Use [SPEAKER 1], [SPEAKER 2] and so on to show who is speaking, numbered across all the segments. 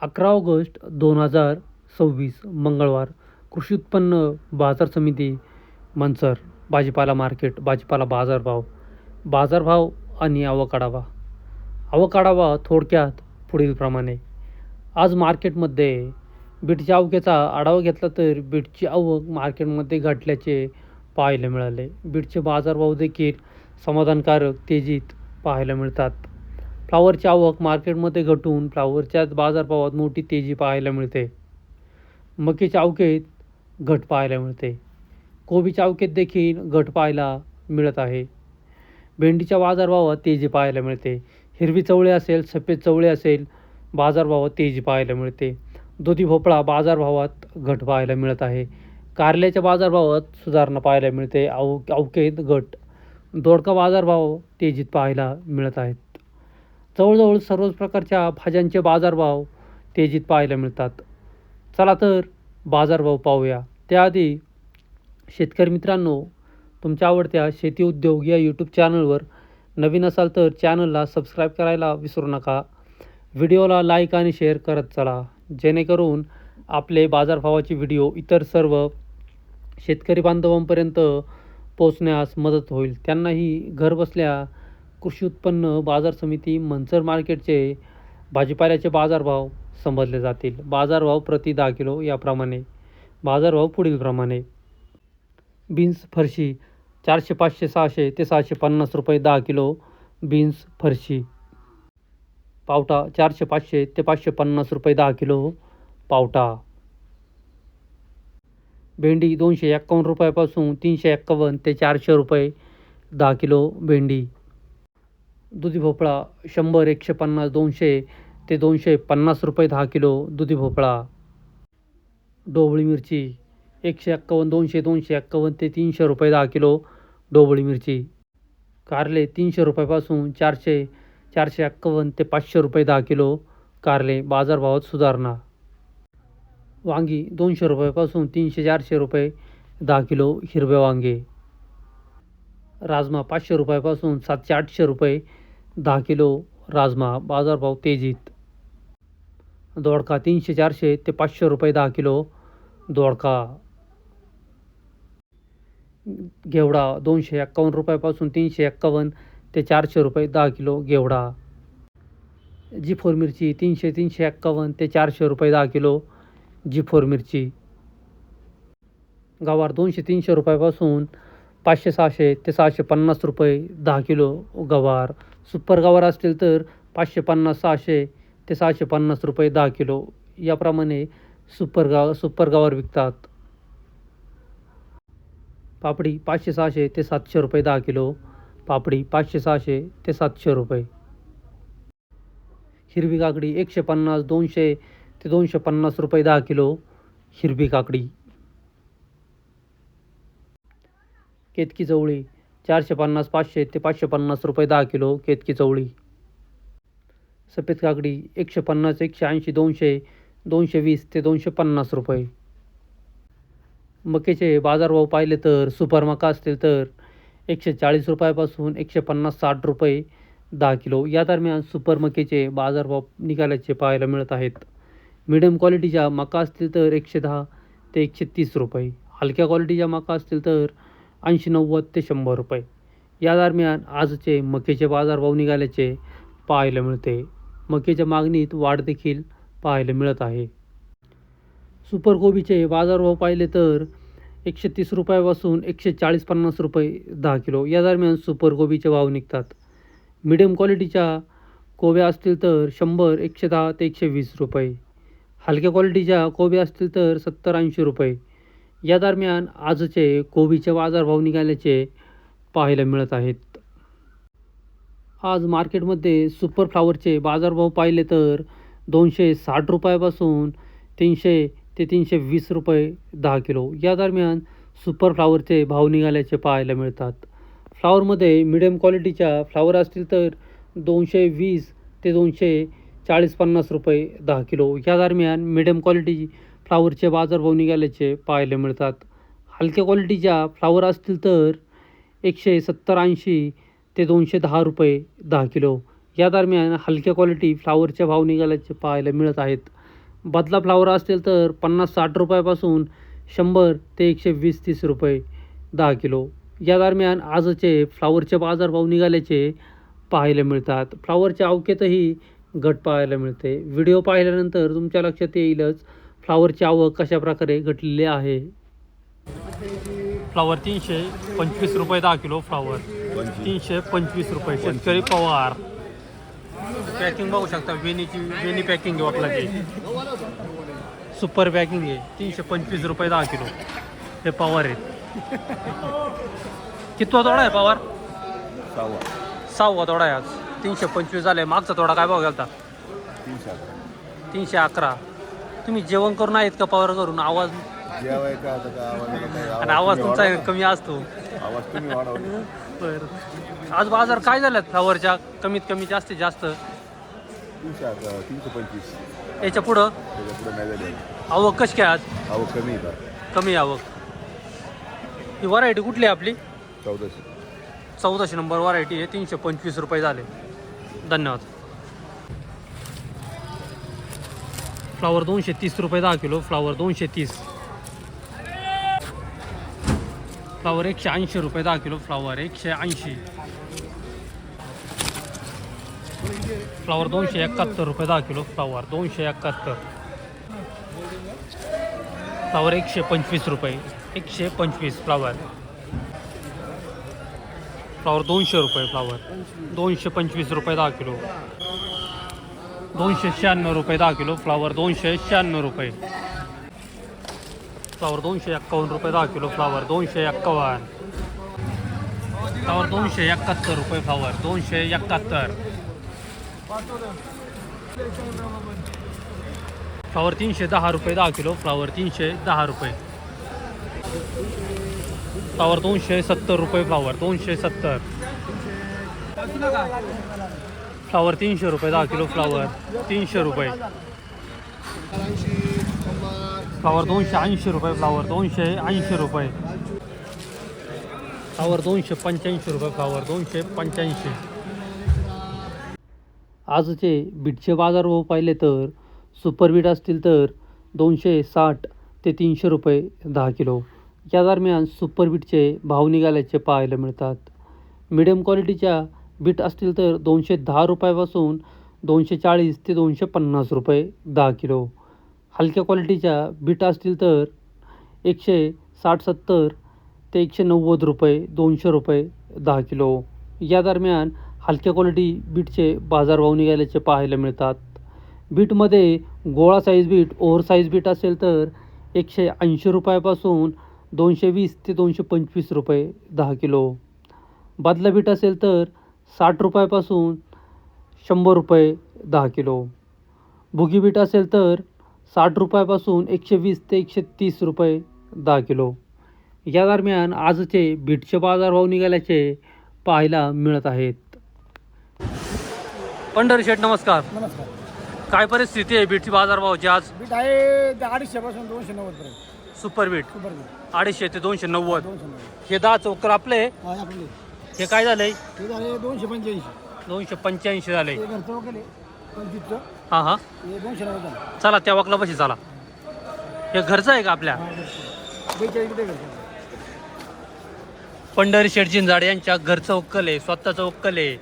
[SPEAKER 1] 11 August 2026 मंगळवार. कृषी उत्पन्न बाजार समिती मंचर. भाजीपाला मार्केट. भाजीपाला बाजारभाव. बाजारभाव आणि आवक आढावा. आवक आढावा थोडक्यात पुढीलप्रमाणे. आज मार्केटमध्ये बीटच्या आवकेचा आढावा घेतला तर बीटची आवक मार्केटमध्ये घटल्याचे पाहायला मिळाले. बीटचे बाजारभाव देखील समाधानकारक तेजीत पाहायला मिळतात. फ्लावरची आवक मार्केटमध्ये घटून फ्लावरच्या बाजारभावात मोठी तेजी पाहायला मिळते. मक्याच्या आवकेत घट पाहायला मिळते. कोबीच्या आवकेत देखील घट पाहायला मिळत आहे. भेंडीच्या बाजारभावात तेजी पाहायला मिळते. हिरवी चवळे असेल, सफेद चवळे असेल, बाजारभावात तेजी पाहायला मिळते. दुधी भोपळा बाजारभावात घट पाहायला मिळत आहे. कारल्याच्या बाजारभावात सुधारणा पाहायला मिळते. आवकेत घट. दोडका बाजारभाव तेजीत पाहायला मिळत आहेत. जवळजवळ सर्वच प्रकारच्या भाज्यांचे बाजारभाव तेजीत पाहायला मिळतात. चला तर बाजारभाव पाहूया. त्याआधी शेतकरी मित्रांनो, तुमच्या आवडत्या शेती उद्योग या यूट्यूब चॅनलवर नवीन असाल तर चॅनलला सबस्क्राईब करायला विसरू नका. व्हिडिओला लाईक आणि शेअर करत चला, जेणेकरून आपले बाजारभावाचे व्हिडिओ इतर सर्व शेतकरी बांधवांपर्यंत पोहोचण्यास मदत होईल. त्यांनाही घरबसल्या कृषी उत्पन्न बाजार समिती मंचर मार्केटचे भाजीपाल्याचे बाजारभाव समजले जातील. बाजारभाव प्रति 10 किलो याप्रमाणे. बाजारभाव पुढीलप्रमाणे. बीन्स फरशी 400, 500, 600 ते 650 रुपये 10 किलो बीन्स फरशी. पावटा 400, 500 ते 550 रुपये 10 किलो पावटा. भेंडी 251 रुपयापासून 351 ते 400 रुपये 10 किलो भेंडी. दुधी भोपळा 100, 150, 200 ते 250 रुपये 10 किलो दुधी भोपळा. ढोबळी मिरची 151, 200, 251 ते 300 रुपये 10 किलो ढोबळी मिरची. कारले 300 रुपयापासून 400, 451 ते 500 रुपये 10 किलो कारले. बाजारभावात सुधारणा. वांगी 200 रुपयापासून 300, 400 रुपये 10 किलो हिरवे वांगे. राजमा 500 रुपयापासून 700, 800 रुपये 10 किलो राजमा. बाजारभाव तेजीत. दोडका 300, 400 ते 500 रुपये 10 किलो दोडका. घेवडा 251 रुपयापासून 351 ते 400 रुपये 10 किलो घेवडा. जी4 मिरची 300, 351 ते 400 रुपये 10 किलो जी4 मिरची. गवार 200, 300 रुपयापासून 500, 600 ते 650 रुपये 10 किलो गवार. सुपर गवार असतील तर 550, 600 ते 650 रुपये 10 किलो याप्रमाणे सुपर गवार विकतात. पापडी 500, 600 ते 700 रुपये 10 किलो पापडी. 500, 600 ते 700 रुपये. हिरवी काकडी 150, 200 ते 250 रुपये 10 किलो हिरवी काकडी. केतकी चवळी 450, 500 ते 550 रुपये 10 किलो केतकी चवळी. सफेद काकडी 150, 180, 200, 220 ते 250 रुपये. मक्याचे बाजारभाव पाहिले तर सुपर मका असतील तर 140 रुपयापासून 150, 60 रुपये 10 किलो या दरम्यान सुपर मक्याचे बाजारभाव निघाल्याचे पाहायला मिळत आहेत. मिडियम क्वालिटीच्या मका असतील तर 110 ते 130 रुपये. हलक्या क्वालिटीच्या मका असतील तर 80, 90 ते 100 रुपये या दरम्यान आजचे मक्याचे बाजारभाव निघाल्याचे पाहायला मिळते. मक्याच्या मागणीत वाढ देखील पाहायला मिळत आहे. सुपर कोबीचे बाजारभाव पाहिले तर 130 रुपयापासून 140-50 रुपये 10 किलो या दरम्यान सुपर कोबीचे भाव निघतात. मिडियम क्वालिटीच्या कोब्या असतील तर 100, 110 ते 120 रुपये. हलक्या क्वालिटीच्या कोब्या असतील तर 70, 80 रुपये या दरम्यान आजचे कोबीचे बाजारभाव निघाल्याचे पाहायला मिळत आहेत. आज मार्केटमध्ये सुपर फ्लावरचे बाजारभाव पाहिले तर 260 रुपयापासून 300 ते 320 रुपये 10 किलो या दरम्यान सुपर फ्लावरचे भाव निघाल्याचे पाहायला मिळतात. फ्लावरमध्ये मिडियम क्वालिटीच्या फ्लावर असतील तर 220 ते 240-50 रुपये 10 किलो या दरम्यान मिडियम क्वालिटी फ्लावरचे बाजारभाव निघाल्याचे पाहायला मिळतात. हलक्या क्वालिटीच्या फ्लावर असतील तर 170, 80 ते 210 रुपये 10 किलो या दरम्यान हलक्या क्वालिटी फ्लावरचे भाव निघाल्याचे पाहायला मिळत आहेत. बदला फ्लावर असतील तर 50-60 रुपयापासून 100 ते 120-30 रुपये 10 किलो. या दरम्यान आजचे फ्लावरचे बाजारभाव निघाल्याचे पाहायला मिळतात. फ्लावरच्या अवकेतही घट पाहायला मिळते. व्हिडिओ पाहिल्यानंतर तुमच्या लक्षात येईलच फ्लावरची आवक कशाप्रकारे घटलेली आहे. फ्लावर 325 रुपये 10 किलो. फ्लावर 325 रुपये. शेतकरी पवार. पॅकिंग बघू शकता. वेणी पॅकिंग आहे वापराची. सुपर पॅकिंग आहे. 325 रुपये 10 किलो. हे पवार आहेत. कितवा तोडा आहे पवार? 6वा तोडा आहे आज. 325 झाले. मागचा तोडा काय भाव गेलता? 311. तुम्ही जेवण करून आहेत का पवार करून? आवाज आणि आवाज तुमचा कमी असतो. बरं. आज बाजार काय झाल्यात फ्लावरच्या? कमीत कमी जास्तीत जास्त
[SPEAKER 2] 325.
[SPEAKER 1] याच्या पुढं आवक कशी काय आज?
[SPEAKER 2] आवक
[SPEAKER 1] कमी आवक. ही व्हरायटी कुठली आहे आपली? 1400 नंबर व्हरायटी आहे. 325 रुपये झाले. धन्यवाद. फ्लावर 230 रुपये 10 किलो. फ्लावर 230. फ्लावर 180 रुपये 10 किलो. फ्लावर 180. फ्लावर 271 रुपये 10 किलो. फ्लावर 271. फ्लावर 125 रुपये. 125 फ्लावर. फ्लावर 200 रुपये. फ्लावर 225 रुपये 10 किलो. 296 रुपये 10 किलो. फ्लावर 296 रुपये. फ्लावर 251 रुपये 10 किलो. फ्लावर 251. फ्लावर 271 रुपये. फ्लावर 271. फ्लावर 310 रुपये 10 किलो. फ्लावर 310 रुपये. फ्लावर 270 रुपये. फ्लावर 270. फ्लावर 300 रुपये 10 किलो. फ्लावर 300 रुपये. फ्लावर 280 रुपये. फ्लावर 280 रुपये. फ्लावर 285 रुपये. फ्लावर 285. आजचे बीटचे बाजारभाव पाहिले तर सुपर बीट असतील तर 260 ते 300 रुपये 10 किलो. या दरम्यान सुपर बीटचे भाव निघाल्याचे पाहायला मिळतात. मिडियम क्वालिटीच्या बीट असतील तर 210 रुपयापासून 240 ते 250 रुपये 10 किलो. हलक्या क्वालिटीच्या बीट असतील तर 160-70 ते 190 रुपये 200 रुपये 10 किलो. या दरम्यान हलक्या क्वालिटी बीटचे बाजारभाव निघाल्याचे पाहायला मिळतात. बीटमध्ये गोळा size beat, over size beat असेल तर 180 रुपयापासून 220 ते 225 रुपये 10 किलो. बदला बीट असेल तर 60 रुपयापासून 100 रुपये 10 किलो. भुगी बीट असेल तर 60 रुपयापासून 120 ते 130 रुपये 10 किलो. या दरम्यान आजचे बीटचे बाजारभाव निघाल्याचे पाहायला मिळत आहेत. पंढरी शेठ नमस्कार.
[SPEAKER 3] नमस्कार.
[SPEAKER 1] काय परिस्थिती आहे बीटची बाजारभावाची आज?
[SPEAKER 3] बीट आहे 250 पासून 290 पर्यंत.
[SPEAKER 1] सुपर बीट
[SPEAKER 3] सुपर बीट
[SPEAKER 1] 250 ते 290.
[SPEAKER 3] 290.
[SPEAKER 1] हे 10 चोकर आपले.
[SPEAKER 3] हा आपले
[SPEAKER 1] हे काय झालंय?
[SPEAKER 3] हे झाले 285.
[SPEAKER 1] 285 झाले.
[SPEAKER 3] हे घरचं वगैरे 25चं.
[SPEAKER 1] हां हां.
[SPEAKER 3] हे 290 झालं.
[SPEAKER 1] चला त्या वाकला पशी चला. हे घरचं आहे का आपल्या?
[SPEAKER 3] 42 रुपये घरचं.
[SPEAKER 1] पंढरी शेठ जिंजाड यांच्या घरचं उक्कल आहे, स्वतःचं उक्कल आहे.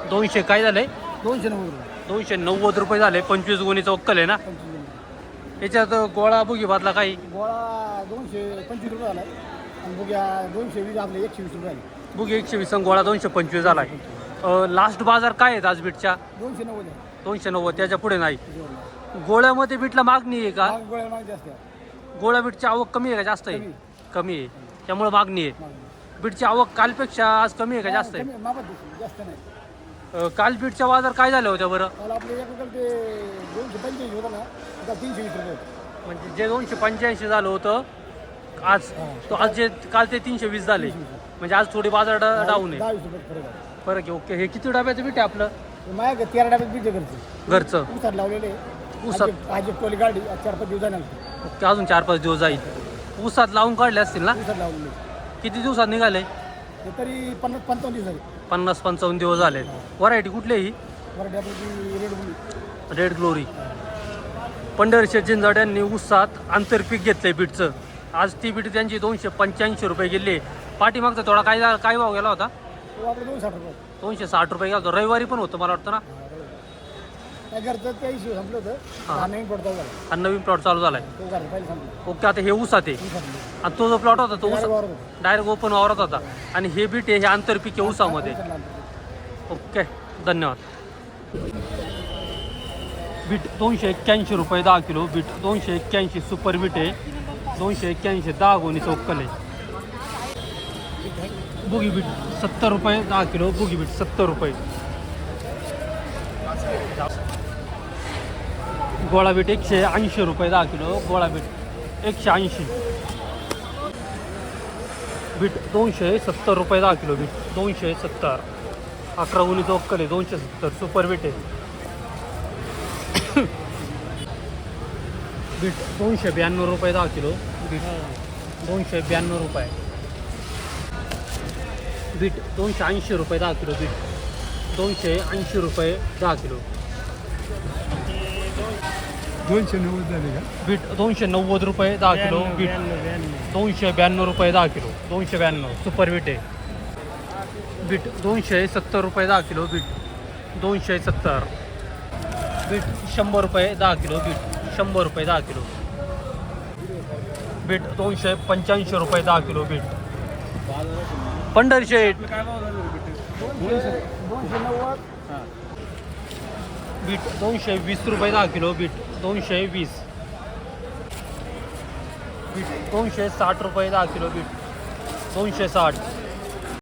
[SPEAKER 1] 200 काय झालंय?
[SPEAKER 3] 290 रुपये.
[SPEAKER 1] 290 रुपये झाले. 25 गुणीचं उक्कल आहे ना.
[SPEAKER 3] 25
[SPEAKER 1] याच्यात गोळा बुगी बादला काही?
[SPEAKER 3] गोळा 225 रुपये झाला आणि बघ्या 220 आपले 120 रुपये झाले.
[SPEAKER 1] बुगी 120 आणि गोळा 225 झाला आहे. लास्ट बाजार काय आहेत आज बीटच्या?
[SPEAKER 3] 290
[SPEAKER 1] 290. त्याच्या पुढे नाही. गोळ्यामध्ये बीटला मागणी आहे का?
[SPEAKER 3] गोळ्या मागे जास्त आहे.
[SPEAKER 1] गोळ्या बीटची आवक कमी आहे का जास्त आहे? कमी आहे. त्यामुळे मागणी आहे.
[SPEAKER 3] मागे.
[SPEAKER 1] बीटची आवक कालपेक्षा आज कमी आहे का जास्त आहे?
[SPEAKER 3] कमी मापत दिसते, जास्त नाही.
[SPEAKER 1] काल बीटच्या बाजार काय झाले होते बरं?
[SPEAKER 3] काल आपले एक ते 285 होता ना, आता 320 रुपये.
[SPEAKER 1] म्हणजे जे 285 झालं होतं आज, तो आज जे काल ते 320 झाले. म्हणजे आज थोडी बाजार डाऊन आहे.
[SPEAKER 3] 10-20 रुपये फरक आहे.
[SPEAKER 1] फरक आहे. ओके. हे किती डब्याचं बीट आहे आपलं?
[SPEAKER 3] माझ्या 13 डब्यात बीट घरचं
[SPEAKER 1] घरचं
[SPEAKER 3] ऊसात लावलेले.
[SPEAKER 1] ऊसात?
[SPEAKER 3] आज टोली गाडी 4-5 दिवस जाणार.
[SPEAKER 1] ओके. अजून 4-5 दिवस जाईल. ऊसात लावून काढले असतील ना?
[SPEAKER 3] ऊसात लावलेले
[SPEAKER 1] किती दिवसात निघाले?
[SPEAKER 3] ते तरी 50-55 दिवस झाले.
[SPEAKER 1] 50-55 दिवस झाले. व्हरायटी कुठली आहे ही?
[SPEAKER 3] मराठी आपली रेड बुली.
[SPEAKER 1] रेड ग्लोरी. पंढरशे जिंजाड यांनी ऊसात आंतरपीक घेतलंय बीटचं. आज ती बीट त्यांची 285 रुपये गेली. पाठीमागचा थोडा काय भाव गेला होता?
[SPEAKER 3] तो आपलं 260 रुपये.
[SPEAKER 1] 260 रुपये गेला होता. रविवारी पण होतं मला वाटतं ना.
[SPEAKER 3] काय करतात त्या इश्यू संपलं होतं.
[SPEAKER 1] हां.
[SPEAKER 3] हा नवीन पडता झाला
[SPEAKER 1] हा नवीन प्लॉट चालू झालाय.
[SPEAKER 3] तो झाला पहिले संपलं.
[SPEAKER 1] ओके, आता हे ऊसात आहे.
[SPEAKER 3] ती संपली.
[SPEAKER 1] आणि तो जो प्लॉट होता तो
[SPEAKER 3] Direct
[SPEAKER 1] ऊस
[SPEAKER 3] वावर होतं.
[SPEAKER 1] डायरेक्ट ओपन वावरात होता. आणि हे बीट आहे हे आंतरपीक आहे ऊसामध्ये. ओके, धन्यवाद. बीट 281 रुपये 10 किलो. बीट 281 सुपर बीट आहे. 281 10 गोणीचं उक्कल आहे. बुगी बीट 70 रुपये 10 किलो. बुगी बीट 70 रुपये. गोळा बीट 180 रुपये 10 किलो. गोळा बीट 180. बीट 270 रुपये 10 किलो. बीट 270. 11 गुणीचं उक्कल आहे. 270 सुपर बीट आहे. बीट 292 रुपये 10 किलो. बीट 292 रुपये. बीट 280 रुपये 10 किलो. बीट 280 रुपये 10 किलो.
[SPEAKER 3] 290 झाले का?
[SPEAKER 1] बीट 290 रुपये 10 किलो. बीट 292 रुपये 10 किलो. 292 सुपर बीट आहे. बीट 270 रुपये 10 किलो. बीट 270. बीट 100 रुपये 10 किलो. बीट 100 रुपये 10 किलो. बीट 285 रुपये 10 किलो. बीट पंढरशेठ.
[SPEAKER 3] 290.
[SPEAKER 1] बीट 220 रुपये 10 किलो. बीट 220. बीट 260 रुपये 10 किलो. बीट 260.